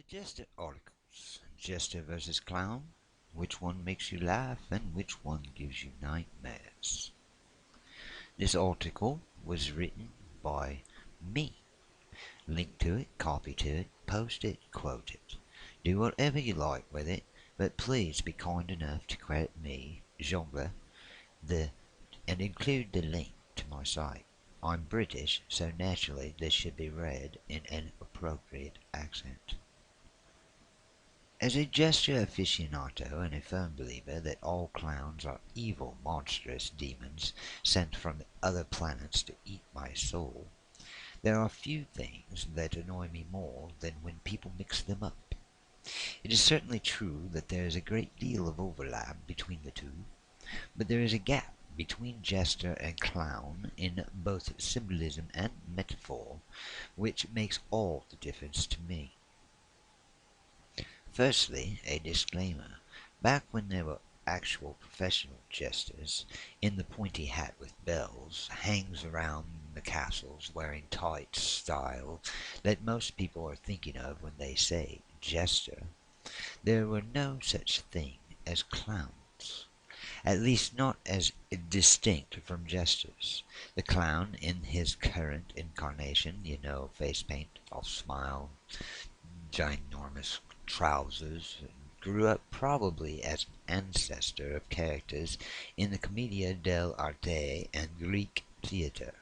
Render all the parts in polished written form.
Jester articles. Jester versus clown. Which one makes you laugh and which one gives you nightmares? This article was written by me. Link to it, copy to it, post it, quote it. Do whatever you like with it, but please be kind enough to credit me, Jongle, and include the link to my site. I'm British, so naturally this should be read in an appropriate accent. As a gesture aficionado and a firm believer that all clowns are evil, monstrous demons sent from the other planets to eat my soul, there are few things that annoy me more than when people mix them up. It is certainly true that there is a great deal of overlap between the two, but there is a gap between jester and clown in both symbolism and metaphor which makes all the difference to me. Firstly, a disclaimer. Back when there were actual professional jesters, in the pointy hat with bells, hangs around the castles wearing tights style that most people are thinking of when they say jester, there were no such thing as clowns. At least not as distinct from jesters. The clown in his current incarnation, face paint, false smile, ginormous trousers, grew up probably as an ancestor of characters in the Commedia dell'arte and Greek theatre.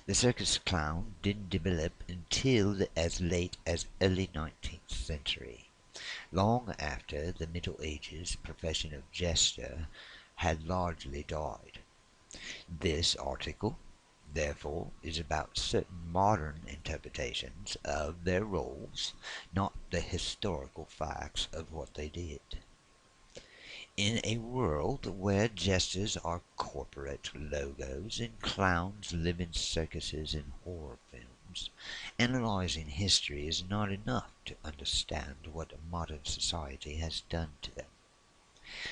The circus clown didn't develop until as late as early 19th century, long after the Middle Ages profession of jester had largely died. This article therefore is about certain modern interpretations of their roles, not the historical facts of what they did. In a world where jesters are corporate logos and clowns live in circuses and horror films, analyzing history is not enough to understand what modern society has done to them.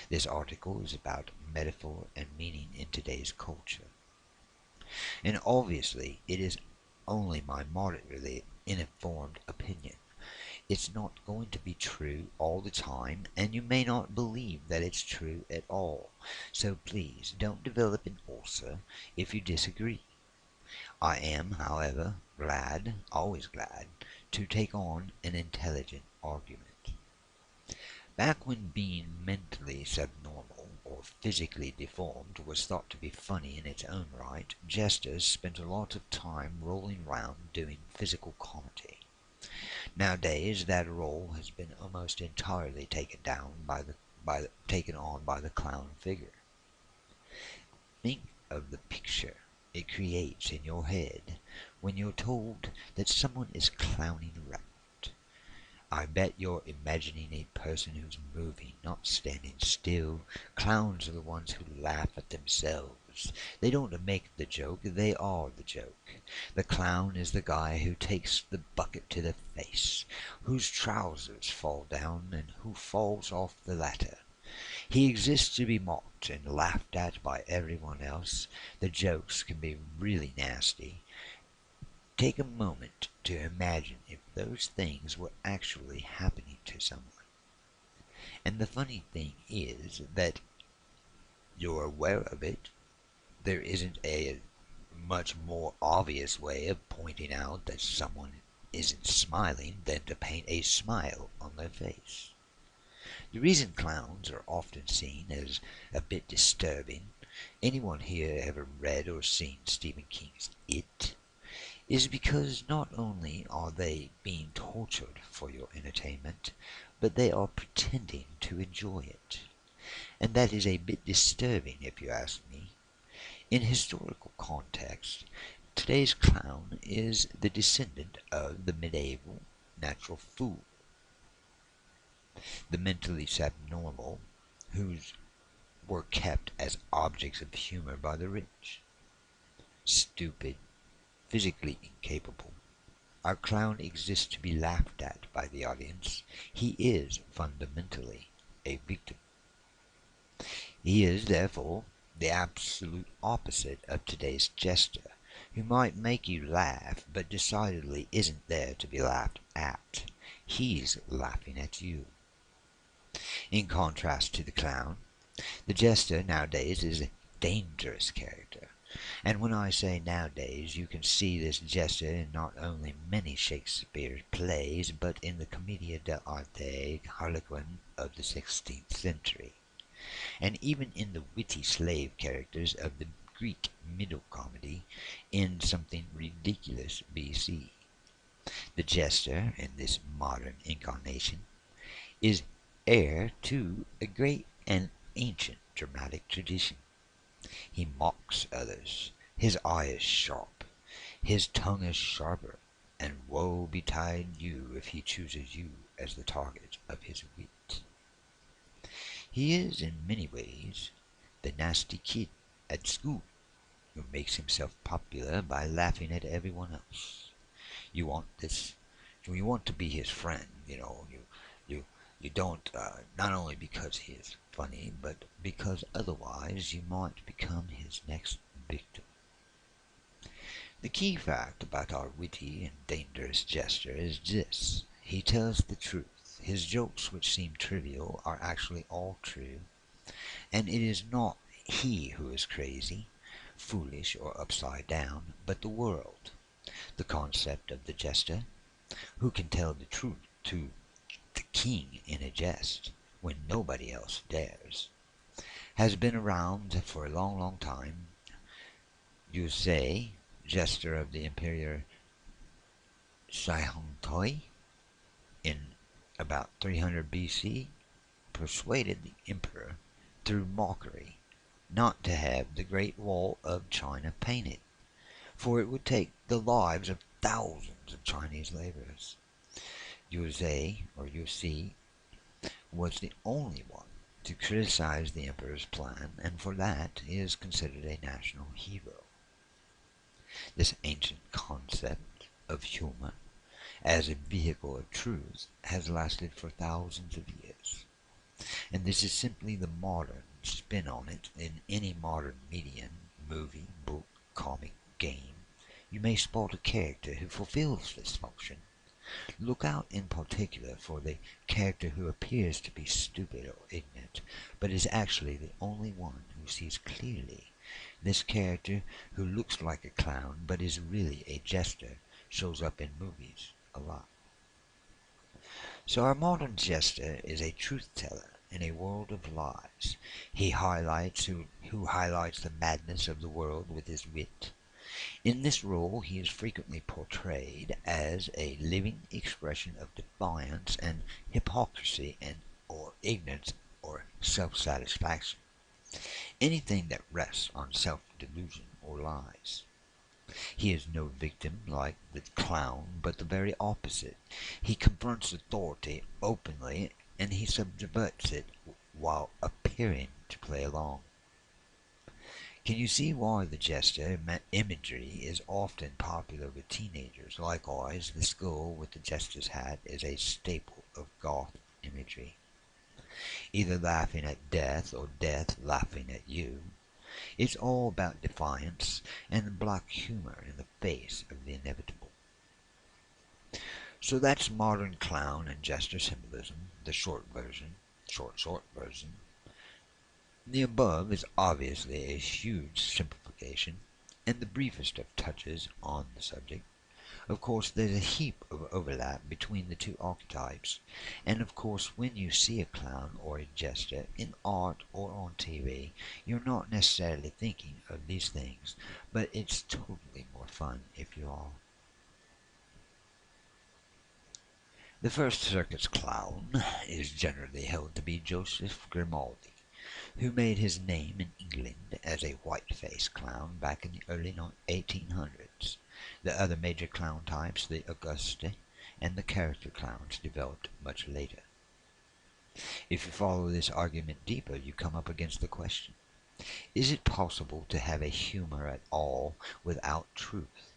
This article is about metaphor and meaning in today's culture. And obviously, it is only my moderately informed opinion. It's not going to be true all the time, and you may not believe that it's true at all. So please don't develop an ulcer if you disagree. I am, however, glad, always glad, to take on an intelligent argument. Back when being mentally subnormal or physically deformed was thought to be funny in its own right, jesters spent a lot of time rolling around doing physical comedy. Nowadays, that role has been almost entirely taken on by the clown figure. Think of the picture it creates in your head when you're told that someone is clowning around. I bet you're imagining a person who's moving, not standing still. Clowns are the ones who laugh at themselves. They don't make the joke, they are the joke. The clown is the guy who takes the bucket to the face, whose trousers fall down and who falls off the latter. He exists to be mocked and laughed at by everyone else. The jokes can be really nasty. Take a moment to imagine if those things were actually happening to someone. And the funny thing is that you're aware of it. There isn't a much more obvious way of pointing out that someone isn't smiling than to paint a smile on their face. The reason clowns are often seen as a bit disturbing, anyone here ever read or seen Stephen King's It? Is because not only are they being tortured for your entertainment, but they are pretending to enjoy it. And that is a bit disturbing if you ask me. In historical context, today's clown is the descendant of the medieval natural fool, the mentally subnormal, whose were kept as objects of humor by the rich. Stupid, physically incapable. Our clown exists to be laughed at by the audience. He is fundamentally a victim. He is, therefore, the absolute opposite of today's jester, who might make you laugh, but decidedly isn't there to be laughed at. He's laughing at you. In contrast to the clown, the jester nowadays is a dangerous character. And when I say nowadays, you can see this jester in not only many Shakespeare plays, but in the Commedia dell'arte Harlequin of the 16th century, and even in the witty slave characters of the Greek middle comedy in Something Ridiculous BC. The jester, in this modern incarnation, is heir to a great and ancient dramatic tradition. He mocks others. His eye is sharp. His tongue is sharper. And woe betide you if he chooses you as the target of his wit. He is, in many ways, the nasty kid at school who makes himself popular by laughing at everyone else. You want this. You want to be his friend. You you don't, not only because he is funny, but because otherwise you might become his next victim. The key fact about our witty and dangerous jester is this: he tells the truth. His jokes, which seem trivial, are actually all true, and it is not he who is crazy, foolish, or upside down, but the world. The concept of the jester, who can tell the truth to the king in a jest when nobody else dares, has been around for a long, long time. Yu Sei, jester of the Emperor Shaihongtoi, in about 300 BC, persuaded the emperor through mockery not to have the Great Wall of China painted, for it would take the lives of thousands of Chinese laborers. Yu Zhe, or Yu Si, was the only one to criticize the emperor's plan, and for that he is considered a national hero. This ancient concept of humor as a vehicle of truth has lasted for thousands of years, and this is simply the modern spin on it. In any modern medium, movie, book, comic, game, you may spot a character who fulfills this function. Look out in particular for the character who appears to be stupid or ignorant, but is actually the only one who sees clearly. This character, who looks like a clown but is really a jester, shows up in movies a lot. So our modern jester is a truth teller in a world of lies. He highlights who highlights the madness of the world with his wit. In this role he is frequently portrayed as a living expression of defiance and hypocrisy and or ignorance or self-satisfaction. Anything that rests on self-delusion or lies. He is no victim like the clown, but the very opposite. He confronts authority openly and he subverts it while appearing to play along. Can you see why the jester imagery is often popular with teenagers? Likewise, the skull with the jester's hat is a staple of goth imagery, either laughing at death or death laughing at you. It's all about defiance and the black humor in the face of the inevitable. So that's modern clown and jester symbolism, the short version. The above is obviously a huge simplification, and the briefest of touches on the subject. Of course, there's a heap of overlap between the two archetypes, and of course, when you see a clown or a jester in art or on TV, you're not necessarily thinking of these things, but it's totally more fun if you are. The First Circus clown is generally held to be Joseph Grimaldi, who made his name in England as a white-face clown back in the early 1800s. The other major clown types, the Auguste and the character clowns, developed much later. If you follow this argument deeper, you come up against the question: is it possible to have a humor at all without truth?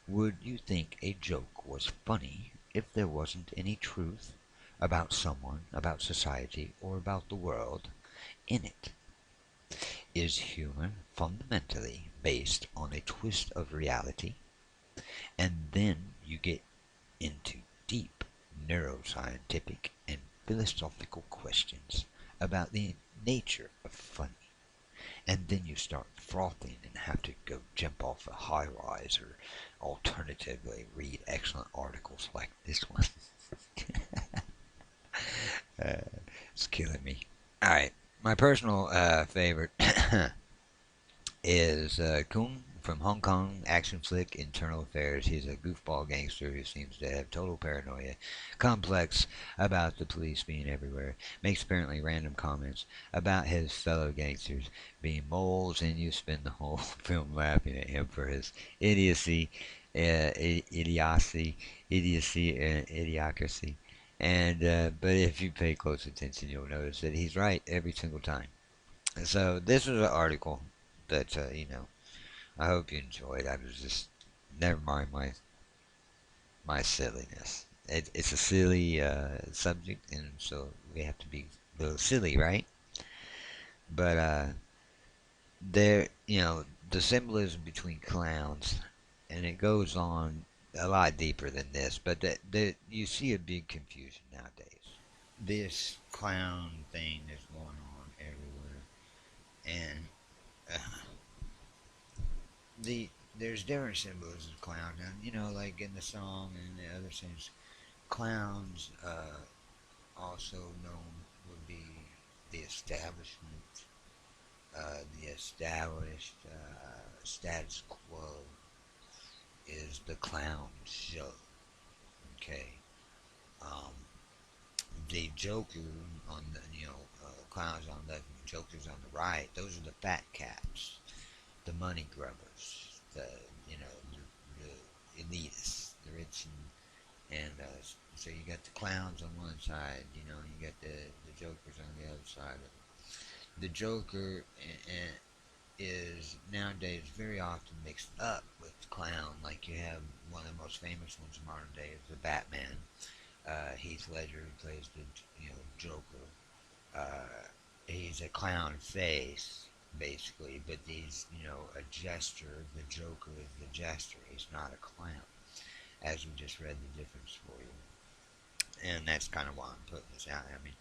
Would you think a joke was funny if there wasn't any truth about someone, about society, or about the world in it? Is humor fundamentally based on a twist of reality? And then you get into deep, neuroscientific and philosophical questions about the nature of funny. And then you start frothing and have to go jump off a high rise or alternatively read excellent articles like this one. uh, it's killing me. Alright, my personal favorite is Kung from Hong Kong action flick Internal Affairs. He's a goofball gangster who seems to have total paranoia, complex about the police being everywhere, makes apparently random comments about his fellow gangsters being moles, and you spend the whole film laughing at him for his idiocy, idiocracy. And but if you pay close attention, you'll notice that he's right every single time. So this was an article that I hope you enjoyed. I was just never mind my silliness. It's a silly subject, and so we have to be a little silly, right? But there, the symbolism between clowns, and it goes on a lot deeper than this. But you see a big confusion nowadays. This clown thing is going on everywhere, and uh, there's different symbols of clown, and like in the song and the other things, clowns also known would be the establishment, the established status quo is the clown show. Okay, um, the Joker on the clowns on the left, and the Joker's on the right. Those are the fat cats, the money grubbers, the the elitists, the rich and so you got the clowns on one side, you got the jokers on the other side. The Joker is nowadays very often mixed up with the clown. Like you have one of the most famous ones in modern day is the Batman. Heath Ledger who plays the Joker. He's a clown face basically, but he's a jester. The Joker is the jester. He's not a clown. As we just read the difference for you. And that's kind of why I'm putting this out. I mean,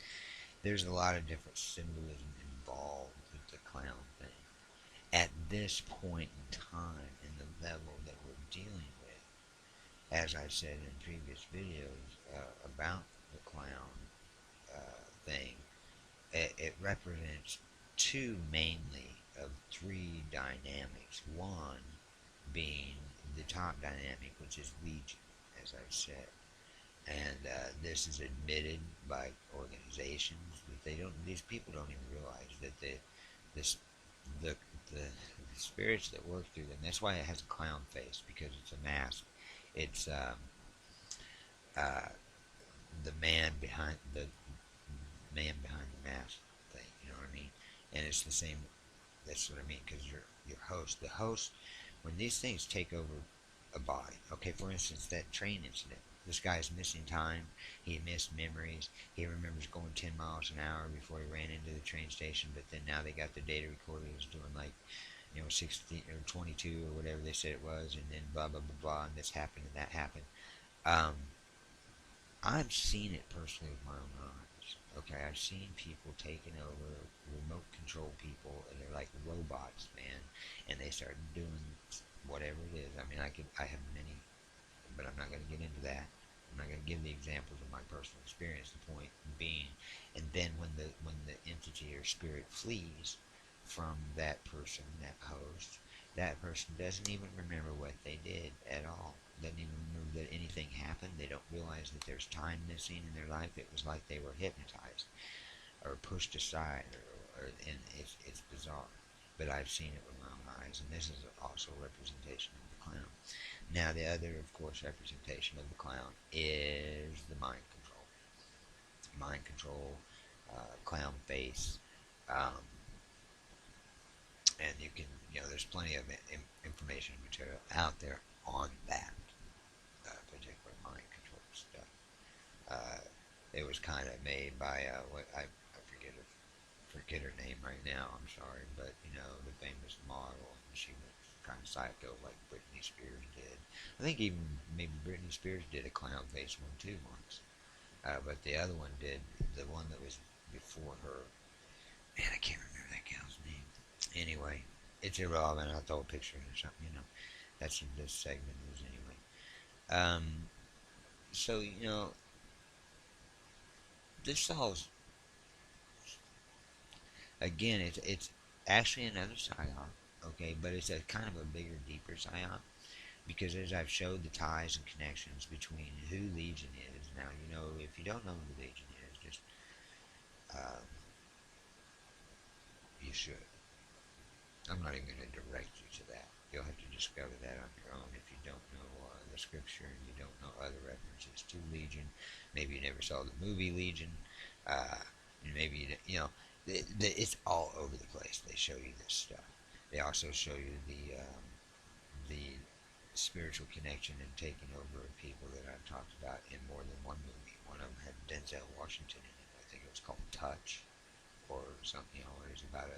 there's a lot of different symbolism involved with the clown thing. At this point in time, in the level that we're dealing with, as I said in previous videos about the clown thing, it represents two mainly of three dynamics. One being the top dynamic, which is Legion, as I said. And this is admitted by organizations that they don't. These people don't even realize that this the the spirits that work through them. That's why it has a clown face, because it's a mask. It's uh, the man behind the mask thing. You know what I mean? And it's the same. That's what I mean, because your host, the host, when these things take over a body. Okay, for instance, that train incident. This guy's missing time. He missed memories. He remembers going 10 miles an hour before he ran into the train station. But then now they got the data recorder. He was doing like 16 or 22 or whatever they said it was, and then blah blah blah blah, and this happened and that happened. Um, I've seen it personally with my own eyes. Okay, I've seen people taking over remote control people, and they're like robots, man, and they start doing whatever it is. I mean, I have many, but I'm not going to get into that. I'm not going to give the examples of my personal experience. The point being, and then when the entity or spirit flees from that person, that host, that person doesn't even remember what they did at all. Doesn't even remember that anything happened. They don't realize that there's time missing in their life. It was like they were hypnotized or pushed aside, and it's bizarre. But I've seen it with my own eyes, and this is also a representation of the clown. Now, the other, of course, representation of the clown is the mind control. Mind control, clown face, um, and you can, there's plenty of information material out there on that particular mind control stuff. It was kind of made by what I forget her name right now. I'm sorry, but the famous model. She was kind of psycho, like Britney Spears did. I think even maybe Britney Spears did a clown face one too once. But the other one did, the one that was before her. Man, I can't remember that gal's name. Anyway, it's irrelevant. I'll throw a picture or something. That's what this segment is anyway. So this all again, it's actually another psyop, okay, but it's a kind of a bigger, deeper psyop because as I've showed the ties and connections between who Legion is. Now, if you don't know who Legion is, just uh, you should. I'm not even going to direct you to that. You'll have to discover that on your own if you don't know the scripture and you don't know other references to Legion. Maybe you never saw the movie Legion. Uh, maybe it's all over the place. They show you this stuff. They also show you the spiritual connection and taking over of people that I've talked about in more than one movie. One of them had Denzel Washington in it. I think it was called Touch or something. It was about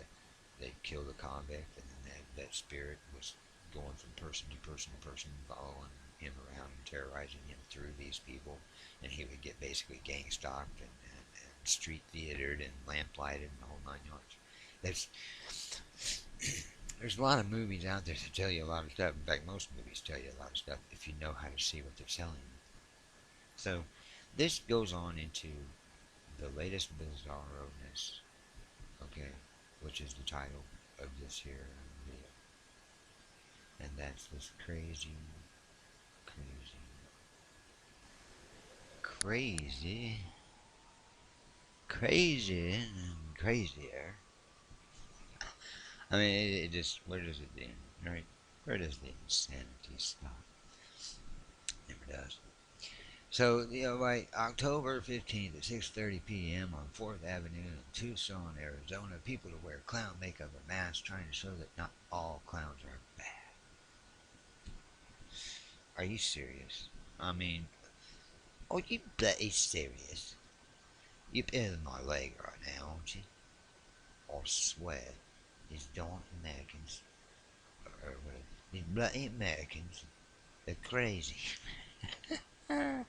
they killed a convict and then that spirit was going from person to person to person, following him around and terrorizing him through these people, and he would get basically gang stalked and street theatered and lamplighted and the whole nine yards. There's there's a lot of movies out there that tell you a lot of stuff. In fact, most movies tell you a lot of stuff if you know how to see what they're telling you. So this goes on into the latest bizarroness, okay, which is the title of this here video, and that's this crazy, crazy, crazy, and crazier. I mean, it just, where does it end, right? Where does the insanity stop? Never does. So, by October 15th at 6:30 p.m. on 4th Avenue in Tucson, Arizona, people to wear clown makeup or masks trying to show that not all clowns are bad. Are you serious? I mean, oh, you bloody serious? You're pulling my leg right now, aren't you? I swear, these darn Americans, or whatever, these bloody Americans, they're crazy. uh,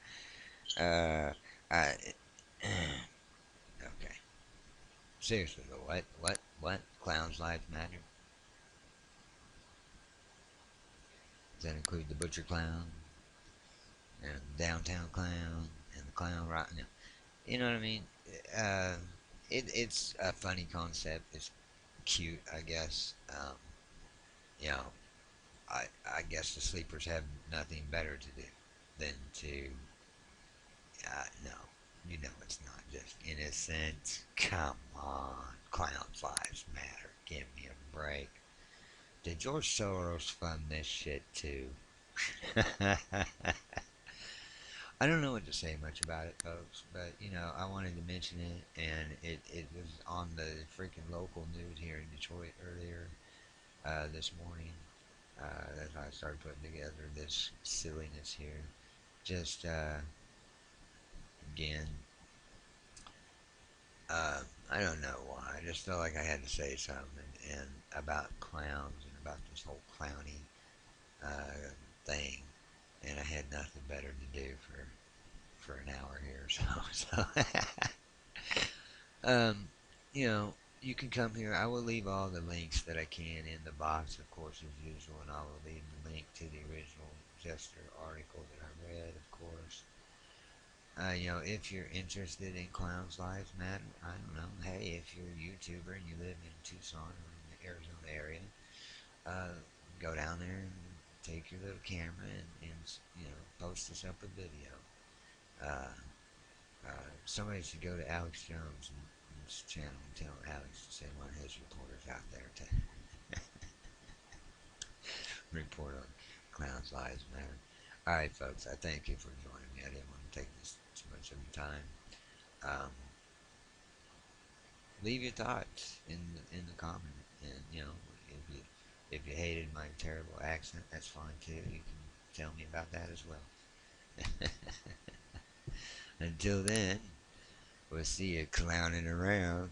I, okay. Seriously though, what? Clowns' lives matter? Does that include the butcher clown and the downtown clown and the clown right now? You know what I mean? Uh, it's a funny concept. It's cute, I guess. You know, I guess the sleepers have nothing better to do than to. No, it's not just innocent. Come on, clowns' lives matter. Give me a break. Did George Soros fund this shit too? I don't know what to say much about it, folks, but I wanted to mention it, and it was on the freaking local news here in Detroit earlier this morning. As I started putting together this silliness here, just again, I don't know why. I just felt like I had to say something and about clowns and about this whole clowny uh, thing, and I had nothing better to do for an hour here or so. Um, you know, you can come here. I will leave all the links that I can in the box, of course, as usual, and I will leave the link to the original Jester article that I read, of course. If you're interested in Clowns Lives Matter, I don't know. Hey, if you're a YouTuber and you live in Tucson or in the Arizona area, uh, go down there and take your little camera and post us up a video. Uh, Somebody should go to Alex Jones' channel and tell Alex to send one of his reporters out there to report on Clowns Lives Matter. Alright, folks, I thank you for joining me. I didn't want to take this too much of your time. Um, Leave your thoughts in the comment, and if you hated my terrible accent, that's fine too. You can tell me about that as well. Until then, we'll see you clowning around.